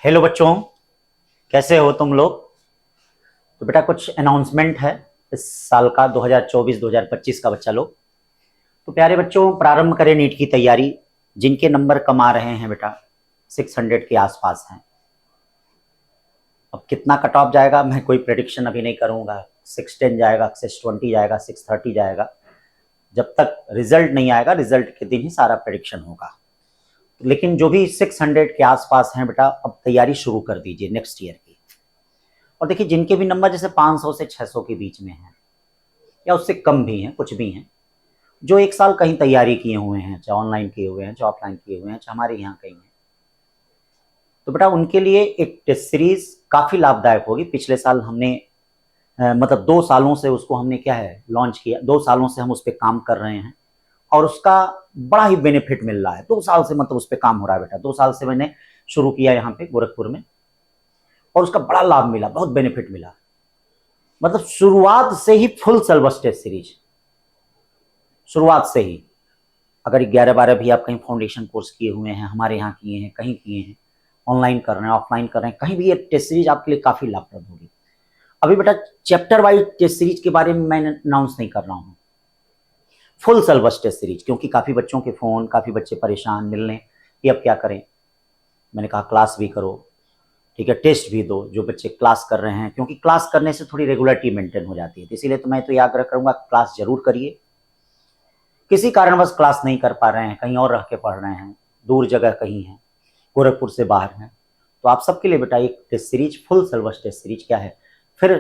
Hello बच्चों, कैसे हो तुम लोग। तो बेटा कुछ अनाउंसमेंट है इस साल का 2024-2025 का बच्चा लोग। तो प्यारे बच्चों, प्रारंभ करें नीट की तैयारी। जिनके नंबर कम आ रहे हैं बेटा 600 के आसपास हैं। अब कितना कट ऑफ जाएगा मैं कोई प्रेडिक्शन अभी नहीं करूंगा। 610 जाएगा, 620 जाएगा, 630 जाएगा। जब तक रिजल्ट नहीं आएगा, रिजल्ट के दिन ही सारा प्रेडिक्शन होगा। लेकिन जो भी 600 के आसपास हैं बेटा, अब तैयारी शुरू कर दीजिए नेक्स्ट ईयर की। और देखिए, जिनके भी नंबर जैसे 500 से 600 के बीच में हैं या उससे कम भी हैं, कुछ भी हैं, जो एक साल कहीं तैयारी किए हुए हैं, चाहे ऑनलाइन किए हुए हैं, चाहे ऑफलाइन किए हुए हैं, चाहे हमारे यहाँ कहीं हैं, तो बेटा उनके लिए एक टेस्ट सीरीज काफ़ी लाभदायक होगी। पिछले साल हमने मतलब 2 सालों से उसको हमने क्या है लॉन्च किया। 2 सालों से हम उस पर काम कर रहे हैं और उसका बड़ा ही बेनिफिट मिल रहा है। 2 साल से मतलब उस पर काम हो रहा है बेटा। 2 साल से मैंने शुरू किया यहाँ पे गोरखपुर में और उसका बड़ा लाभ मिला, बहुत बेनिफिट मिला। मतलब शुरुआत से ही फुल सिलेबस टेस्ट सीरीज, शुरुआत से ही। अगर 11-12 भी आप कहीं फाउंडेशन कोर्स किए हुए हैं, हमारे यहाँ किए हैं, कहीं किए हैं, ऑनलाइन कर रहे हैं, ऑफलाइन कर रहे हैं, कहीं भी ये टेस्ट सीरीज आपके लिए काफ़ी लाभप्रद होगी। अभी बेटा चैप्टर वाइज टेस्ट सीरीज के बारे में मैं अनाउंस नहीं कर रहा हूँ, फुल सिलेबस टेस्ट सीरीज, क्योंकि काफ़ी बच्चों के फ़ोन, काफ़ी बच्चे परेशान मिलने कि अब क्या करें। मैंने कहा क्लास भी करो, ठीक है, टेस्ट भी दो जो बच्चे क्लास कर रहे हैं, क्योंकि क्लास करने से थोड़ी रेगुलरिटी मेंटेन हो जाती है। तो इसीलिए तो मैं तो ये आग्रह करूंगा क्लास जरूर करिए। किसी कारणवश क्लास नहीं कर पा रहे हैं, कहीं और रह के पढ़ रहे हैं, दूर जगह कहीं हैं, गोरखपुर से बाहर हैं, तो आप सबके लिए बेटा एक test series, full syllabus test series क्या है फिर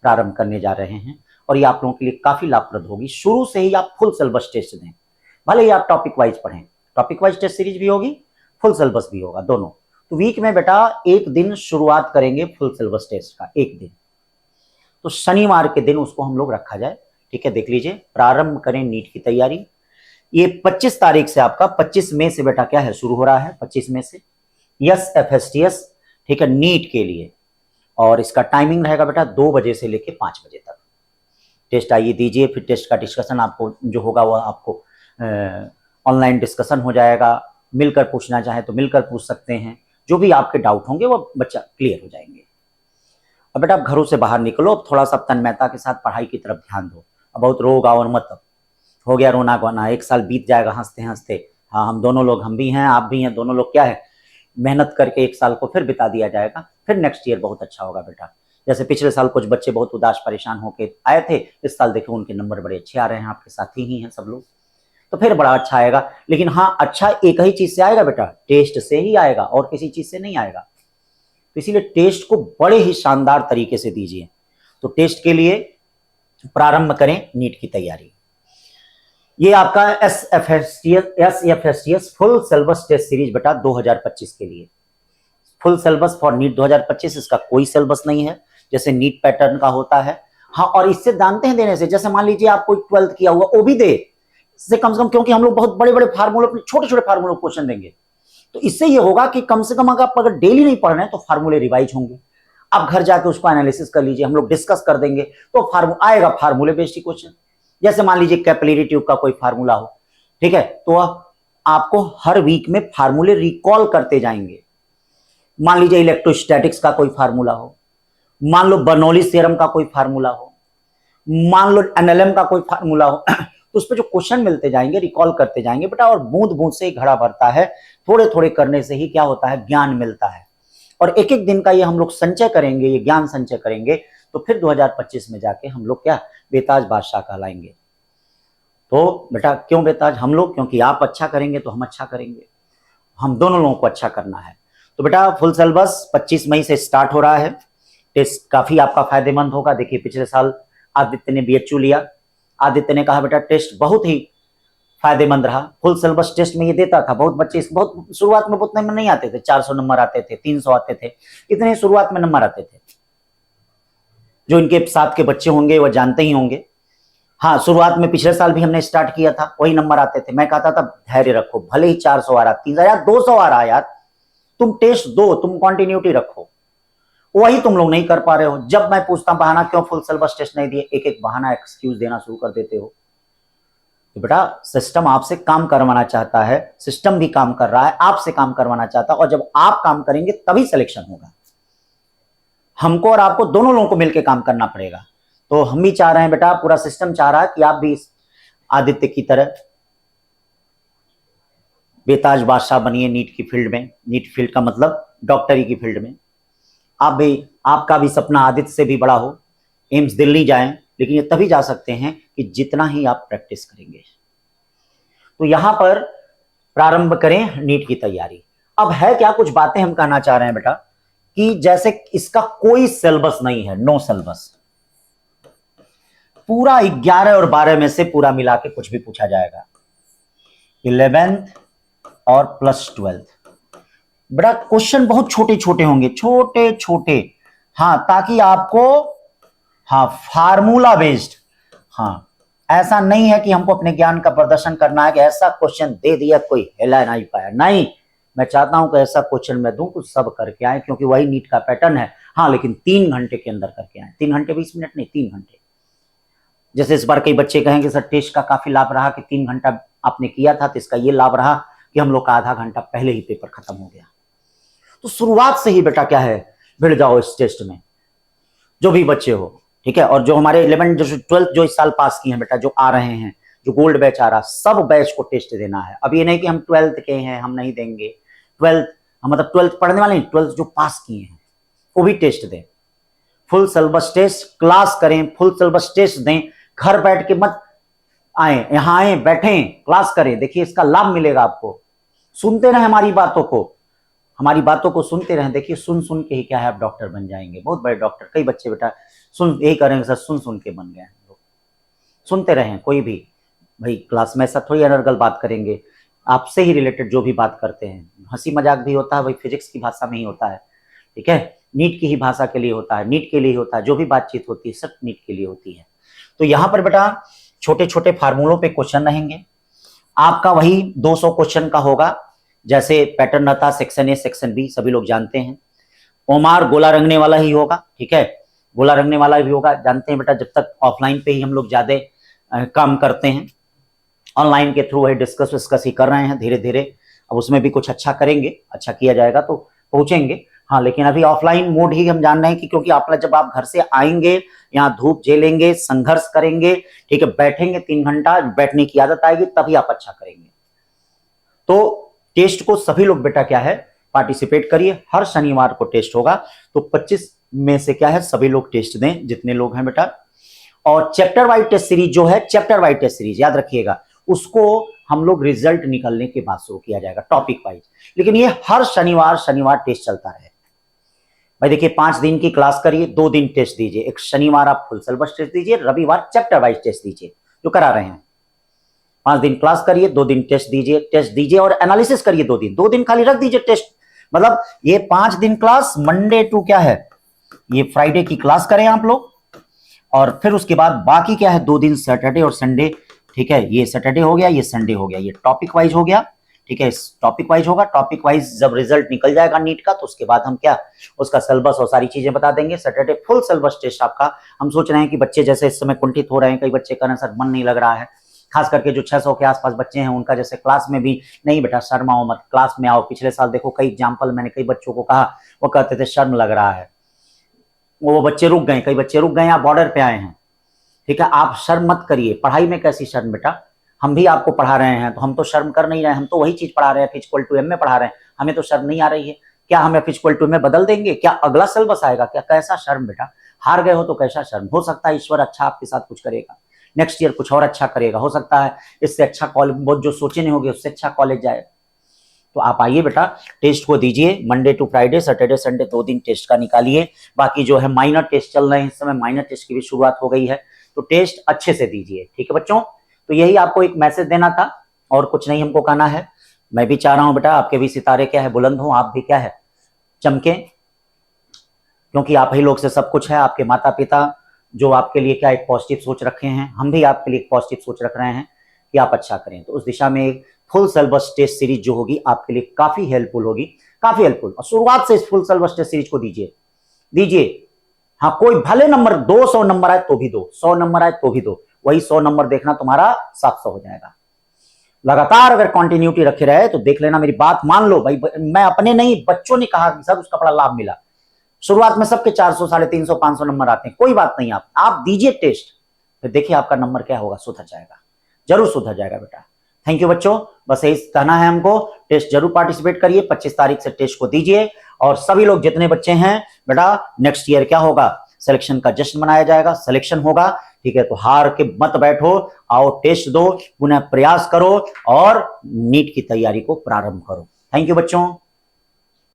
प्रारंभ करने जा रहे हैं। और ये आप लोगों के लिए काफ़ी लाभप्रद होगी। शुरू से ही आप फुल सिलेबस टेस्ट दें, भले ही आप टॉपिक वाइज पढ़ें। टॉपिक वाइज टेस्ट सीरीज भी होगी, फुल सिलेबस भी होगा, दोनों। तो वीक में बेटा एक दिन शुरुआत करेंगे फुल सिलेबस टेस्ट का, एक दिन। तो शनिवार के दिन उसको हम लोग रखा जाए, ठीक है। देख लीजिए, प्रारंभ करें नीट की तैयारी। ये 25 तारीख से आपका 25 मई से बेटा क्या है शुरू हो रहा है, 25 मई से यस FSTS, ठीक है, नीट के लिए। और इसका टाइमिंग रहेगा बेटा 2 बजे से लेके 5 बजे तक। टेस्ट आइए दीजिए, फिर टेस्ट का डिस्कशन आपको जो होगा वह आपको ऑनलाइन डिस्कशन हो जाएगा। मिलकर पूछना चाहे तो मिलकर पूछ सकते हैं, जो भी आपके डाउट होंगे वो बच्चा क्लियर हो जाएंगे। अब बेटा आप घरों से बाहर निकलो, अब थोड़ा सा तन्मयता के साथ पढ़ाई की तरफ ध्यान दो। अब बहुत रो गाओ और मत, अब हो गया रोना गोना, एक साल बीत जाएगा हंसते हंसते। हाँ, हम दोनों लोग, हम भी हैं आप भी हैं, दोनों लोग क्या है मेहनत करके एक साल को फिर बिता दिया जाएगा। फिर नेक्स्ट ईयर बहुत अच्छा होगा बेटा। जैसे पिछले साल कुछ बच्चे बहुत उदास परेशान होके आए थे, इस साल देखो उनके नंबर बड़े अच्छे आ रहे हैं, आपके साथी ही हैं सब लोग, तो फिर बड़ा अच्छा आएगा। लेकिन हाँ, अच्छा एक ही चीज से आएगा बेटा, टेस्ट से ही आएगा, और किसी चीज से नहीं आएगा। तो इसीलिए टेस्ट को बड़े ही शानदार तरीके से दीजिए। तो टेस्ट के लिए प्रारंभ करें नीट की तैयारी। ये आपका SFSTS full syllabus test series बेटा 2025 के लिए, फुल सिलेबस फॉर नीट 2025। इसका कोई सिलेबस नहीं है जैसे नीट पैटर्न का होता है। हाँ, और इससे जानते हैं देने से, जैसे मान लीजिए आप कोई 12th किया हुआ वो भी दे, इससे कम से कम, क्योंकि हम लोग बहुत बड़े बड़े फार्मूले, छोटे छोटे फार्मूले क्वेश्चन देंगे, तो इससे ये होगा कि कम से कम अगर आप डेली नहीं पढ़ रहे हैं तो फार्मूले रिवाइज होंगे। आप घर जाके उसको एनालिसिस कर लीजिए, हम लोग डिस्कस कर देंगे, तो फार्मूला आएगा, फार्मूले बेस्ड क्वेश्चन। जैसे मान लीजिए कैपिलरी ट्यूब का कोई फार्मूला हो, ठीक है, तो आपको हर वीक में फार्मूले रिकॉल करते जाएंगे। मान लीजिए इलेक्ट्रोस्टैटिक्स का कोई फार्मूला हो, मान लो बर्नौलीज थ्योरम का कोई फार्मूला हो, मान लो एनएलएम का कोई फार्मूला हो, तो उस पर जो क्वेश्चन मिलते जाएंगे रिकॉल करते जाएंगे बेटा। और बूंद बूंद से ही घड़ा भरता है, थोड़े थोड़े करने से ही क्या होता है, ज्ञान मिलता है। और एक एक दिन का ये हम लोग संचय करेंगे, ये ज्ञान संचय करेंगे, तो फिर 2025 में जाके हम लोग क्या बेताज बादशाह कहलाएंगे। तो बेटा क्यों बेताज हम लोग, क्योंकि आप अच्छा करेंगे तो हम अच्छा करेंगे, हम दोनों लोगों को अच्छा करना है। तो बेटा फुल सिलेबस 25 मई से स्टार्ट हो रहा है। टेस्ट काफी आपका फायदेमंद होगा। देखिए पिछले साल आदित्य ने BHU लिया, आदित्य ने कहा बेटा टेस्ट बहुत ही फायदेमंद रहा। फुल सिलेबस टेस्ट में ये देता था, बहुत बच्चे बहुत शुरुआत में उतने में नहीं आते थे, 400 नंबर आते थे, 300 आते थे, इतने शुरुआत में नंबर आते थे। जो इनके साथ के बच्चे होंगे वह जानते ही होंगे। हाँ, शुरुआत में पिछले साल भी हमने स्टार्ट किया था, वही नंबर आते थे। मैं कहता था धैर्य रखो, भले ही 400 आ रहा, 300 यार, 200 आ रहा यार, तुम टेस्ट दो, तुम कंटिन्यूटी रखो। वही तुम लोग नहीं कर पा रहे हो। जब मैं पूछता बहाना क्यों फुल सिलेबस टेस्ट नहीं दिए, एक एक बहाना एक्सक्यूज देना शुरू कर देते हो। तो बेटा सिस्टम आपसे काम करवाना चाहता है, सिस्टम भी काम कर रहा है, आपसे काम करवाना चाहता है, और जब आप काम करेंगे तभी सिलेक्शन होगा। हमको और आपको दोनों लोगों को मिलकर काम करना पड़ेगा। तो हम भी चाह रहे हैं बेटा, पूरा सिस्टम चाह रहा है कि आप भी आदित्य की तरह बेताज बादशाह बनिए नीट की फील्ड में। नीट फील्ड का मतलब डॉक्टरी की फील्ड में आप भी, आपका भी सपना आदित्य से भी बड़ा हो, एम्स दिल्ली जाएं, लेकिन ये तभी जा सकते हैं कि जितना ही आप प्रैक्टिस करेंगे। तो यहां पर प्रारंभ करें नीट की तैयारी। अब है क्या, कुछ बातें हम कहना चाह रहे हैं बेटा कि जैसे इसका कोई सिलेबस नहीं है, नो सिलेबस, पूरा 11 और 12 में से पूरा मिला के कुछ भी पूछा जाएगा, 11th और +12। बड़ा क्वेश्चन बहुत छोटे छोटे होंगे, छोटे छोटे, हाँ, ताकि आपको, हाँ, फार्मूला बेस्ड, हाँ, ऐसा नहीं है कि हमको अपने ज्ञान का प्रदर्शन करना है कि ऐसा क्वेश्चन दे दिया कोई हिला नहीं पाया, नहीं, मैं चाहता हूं कि ऐसा क्वेश्चन मैं दूं कुछ सब करके आए, क्योंकि वही नीट का पैटर्न है। हाँ, लेकिन 3 घंटे के अंदर करके आए, 3 घंटे 20 मिनट नहीं, 3 घंटे। जैसे इस बार कई बच्चे कहेंगे सर टेस्ट का काफी लाभ रहा कि 3 घंटा आपने किया था, तो इसका ये लाभ रहा कि हम लोग का आधा घंटा पहले ही पेपर खत्म हो गया। तो शुरुआत से ही बेटा क्या है, भिड़ जाओ इस टेस्ट में, जो भी बच्चे हो, ठीक है। और जो हमारे 11 जो 12 जो इस साल पास किए हैं बेटा, जो आ रहे हैं, जो गोल्ड बैच आ रहा, सब बैच को टेस्ट देना है। अब ये नहीं कि हम 12th के हैं हम नहीं देंगे, 12th मतलब 12th पढ़ने वाले नहीं, 12th जो पास किए हैं वो भी टेस्ट दें, फुल सिलेबस टेस्ट, क्लास करें, फुल सिलेबस टेस्ट दें, घर बैठ के मत आए, यहां आए, बैठें, क्लास करें, देखिए इसका लाभ मिलेगा आपको। सुनते रहे हमारी बातों को सुनते रहें, देखिए सुन सुन के ही क्या है आप डॉक्टर बन जाएंगे, बहुत बड़े डॉक्टर। कई बच्चे बेटा सुन यही करेंगे सर, सुन सुन के बन गए हैं लोग। सुनते रहें, कोई भी भाई क्लास में ऐसा थोड़ी अनर्गल बात करेंगे, आपसे ही रिलेटेड जो भी बात करते हैं, हंसी मजाक भी होता है, भाई फिजिक्स की भाषा में ही होता है, ठीक है, नीट की ही भाषा के लिए होता है, नीट के लिए होता है, जो भी बातचीत होती है सब नीट के लिए होती है। तो यहाँ पर बेटा छोटे छोटे फार्मूलों पे क्वेश्चन रहेंगे, आपका वही 200 क्वेश्चन का होगा, जैसे पैटर्न रहता सेक्शन ए सेक्शन बी, सभी लोग जानते हैं। ओमार गोला रंगने वाला ही होगा, ठीक है, गोला रंगने वाला भी होगा, जानते हैं बेटा। जब तक ऑफलाइन पे ही हम लोग ज्यादा काम करते हैं, ऑनलाइन के थ्रू वही डिस्कस ही कर रहे हैं धीरे धीरे। अब उसमें भी कुछ अच्छा करेंगे, अच्छा किया जाएगा तो पहुंचेंगे, हाँ, लेकिन अभी ऑफलाइन मोड ही हम जान रहे हैं कि क्योंकि आप जब आप घर से आएंगे, यहाँ धूप झेलेंगे, संघर्ष करेंगे, ठीक है, बैठेंगे 3 घंटा, बैठने की आदत आएगी, तभी आप अच्छा करेंगे। तो टेस्ट को सभी लोग बेटा क्या है पार्टिसिपेट करिए, हर शनिवार को टेस्ट होगा, तो 25 में से क्या है सभी लोग टेस्ट दें जितने लोग हैं बेटा। और चैप्टर वाइज टेस्ट सीरीज जो है, चैप्टर वाइज टेस्ट सीरीज याद रखिएगा, उसको हम लोग रिजल्ट निकलने के बाद शुरू किया जाएगा टॉपिक वाइज, लेकिन ये हर शनिवार टेस्ट चलता रहे भाई। देखिए 5 दिन की क्लास करिए, 2 दिन टेस्ट दीजिए, एक शनिवार आप फुल सिलेबस टेस्ट दीजिए, रविवार चैप्टर वाइज टेस्ट दीजिए, जो करा रहे हैं। 5 दिन क्लास करिए, 2 दिन टेस्ट दीजिए और एनालिसिस करिए 2 दिन खाली रख दीजिए टेस्ट। मतलब ये 5 दिन क्लास, मंडे टू क्या है ये फ्राइडे की क्लास करें आप लोग, और फिर उसके बाद बाकी क्या है 2 दिन सैटरडे और संडे, ठीक है, ये सैटरडे हो गया, ये संडे हो गया, ये टॉपिक वाइज हो गया, ठीक है, टॉपिक वाइज होगा। टॉपिक वाइज जब रिजल्ट निकल जाएगा नीट का, तो उसके बाद हम क्या उसका सिलेबस और सारी चीजें बता देंगे। सैटरडे फुल सिलेबस टेस्ट आपका। हम सोच रहे हैं कि बच्चे जैसे इस समय कुंठित हो रहे हैं, कई बच्चे कह रहे हैं सर मन नहीं लग रहा है, खास करके जो 600 के आसपास बच्चे हैं उनका, जैसे क्लास में भी नहीं बेटा शर्म आओ मत, क्लास में आओ। पिछले साल देखो कई एग्जाम्पल मैंने कई बच्चों को कहा, वो कहते थे शर्म लग रहा है, वो बच्चे रुक गए, कई बच्चे रुक गए, आप बॉर्डर पे आए हैं, ठीक है, आप शर्म मत करिए। पढ़ाई में कैसी शर्म बेटा, हम भी आपको पढ़ा रहे हैं, तो हम तो शर्म कर नहीं रहे, हम तो वही चीज पढ़ा रहे हैं, F=M में पढ़ा रहे हैं, हमें तो शर्म नहीं आ रही है। क्या हम F=M में बदल देंगे, क्या अगला सिलेबस आएगा, क्या कैसा शर्म बेटा, हार गए हो तो कैसा शर्म। हो सकता है ईश्वर अच्छा आपके साथ कुछ करेगा, नेक्स्ट ईयर कुछ और अच्छा करेगा, हो सकता है इससे अच्छा कॉलेज, बहुत जो सोचे नहीं होगे उससे अच्छा कॉलेज जाए। तो आप आइए बेटा, टेस्ट को दीजिए, Monday to Friday, Saturday Sunday 2 दिन टेस्ट का निकालिए। बाकी जो है माइनर टेस्ट चल रहे हैं इस समय, माइनर टेस्ट की भी शुरुआत हो गई है, तो टेस्ट अच्छे से दीजिए, ठीक है बच्चों। तो यही आपको एक मैसेज देना था, और कुछ नहीं हमको कहना है। मैं भी चाह रहा हूं बेटा आपके भी सितारे क्या है बुलंद हो, आप भी क्या है चमके, क्योंकि आप ही लोग से सब कुछ है। आपके माता पिता जो आपके लिए क्या एक पॉजिटिव सोच रखे हैं, हम भी आपके लिए एक पॉजिटिव सोच रख रहे हैं कि आप अच्छा करें। तो उस दिशा में एक फुल सिलेबस टेस्ट सीरीज जो होगी आपके लिए काफी हेल्पफुल होगी, काफी हेल्पफुल। और शुरुआत से इस फुल सिलेबस टेस्ट सीरीज को दीजिए। हाँ, कोई भले नंबर 200 नंबर आए तो भी दो, 100 नंबर आए तो भी दो, वही 100 नंबर देखना तुम्हारा 700 हो जाएगा। लगातार अगर कंटिन्यूटी रखे रहे तो देख लेना, मेरी बात मान लो भाई, मैं अपने नहीं बच्चों ने कहा कि सर उसका बड़ा लाभ मिला। शुरुआत में सबके 400, 350, 500 नंबर आते हैं, कोई बात नहीं, आप दीजिए टेस्ट, फिर देखिए आपका नंबर क्या होगा, सुधर जाएगा, जरूर सुधर जाएगा बेटा। थैंक यू बच्चों, बस यही कहना है हमको, टेस्ट जरूर पार्टिसिपेट करिए, 25 तारीख से टेस्ट को दीजिए। और सभी लोग जितने बच्चे हैं बेटा, नेक्स्ट ईयर क्या होगा, सिलेक्शन का जश्न मनाया जाएगा, सिलेक्शन होगा, ठीक है। तो हार के मत बैठो, आओ टेस्ट दो, पुनः प्रयास करो और नीट की तैयारी को प्रारंभ करो। थैंक यू बच्चों।